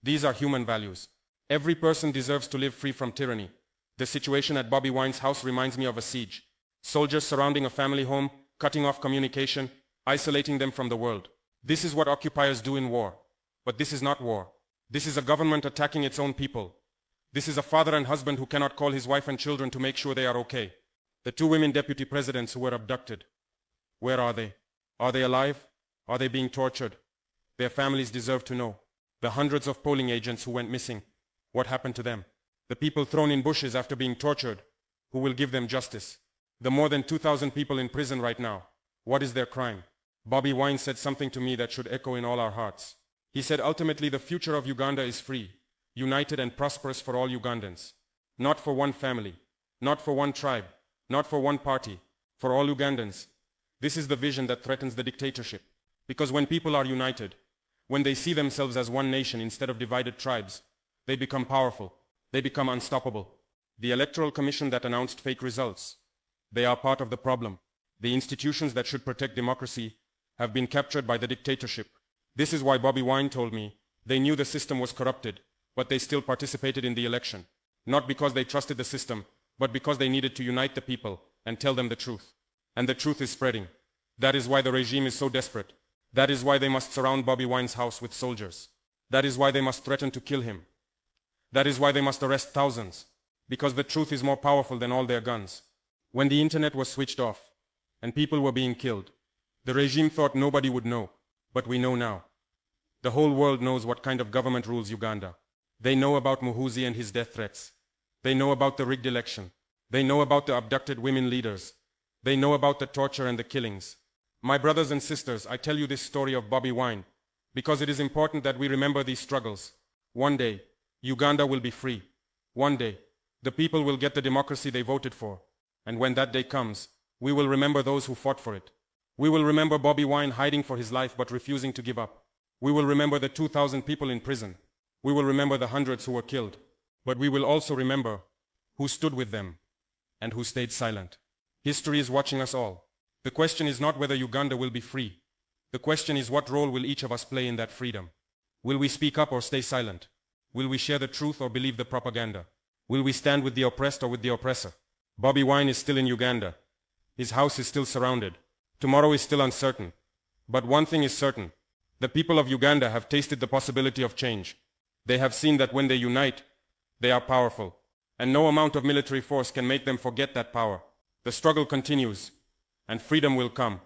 These are human values. Every person deserves to live free from tyranny. The situation at Bobi Wine's house reminds me of a siege. Soldiers surrounding a family home, cutting off communication, isolating them from the world. This is what occupiers do in war. But this is not war. This is a government attacking its own people. This is a father and husband who cannot call his wife and children to make sure they are okay. The 2 women deputy presidents who were abducted. Where are they? Are they alive? Are they being tortured? Their families deserve to know. The hundreds of polling agents who went missing. What happened to them? The people thrown in bushes after being tortured. Who will give them justice? The more than 2,000 people in prison right now. What is their crime? Bobi Wine said something to me that should echo in all our hearts. He said ultimately the future of Uganda is free, united and prosperous for all Ugandans. Not for one family, not for one tribe, not for one party, for all Ugandans. This is the vision that threatens the dictatorship. Because when people are united, when they see themselves as one nation instead of divided tribes, they become powerful, they become unstoppable. The Electoral Commission that announced fake results, they are part of the problem. The institutions that should protect democracy have been captured by the dictatorship. This is why Bobi Wine told me they knew the system was corrupted, but they still participated in the election. Not because they trusted the system, but because they needed to unite the people and tell them the truth. And the truth is spreading. That is why the regime is so desperate. That is why they must surround Bobi Wine's house with soldiers. That is why they must threaten to kill him. That is why they must arrest thousands. Because the truth is more powerful than all their guns. When the internet was switched off, and people were being killed, the regime thought nobody would know. But we know now. The whole world knows what kind of government rules Uganda. They know about Muhoozi and his death threats. They know about the rigged election. They know about the abducted women leaders. They know about the torture and the killings. My brothers and sisters, I tell you this story of Bobi Wine because it is important that we remember these struggles. One day, Uganda will be free. One day, the people will get the democracy they voted for. And when that day comes, we will remember those who fought for it. We will remember Bobi Wine hiding for his life but refusing to give up. We will remember the 2,000 people in prison. We will remember the hundreds who were killed. But we will also remember who stood with them and who stayed silent. History is watching us all. The question is not whether Uganda will be free. The question is what role will each of us play in that freedom? Will we speak up or stay silent? Will we share the truth or believe the propaganda? Will we stand with the oppressed or with the oppressor? Bobi Wine is still in Uganda. His house is still surrounded. Tomorrow is still uncertain. But one thing is certain. The people of Uganda have tasted the possibility of change. They have seen that when they unite, they are powerful. And no amount of military force can make them forget that power. The struggle continues, and freedom will come.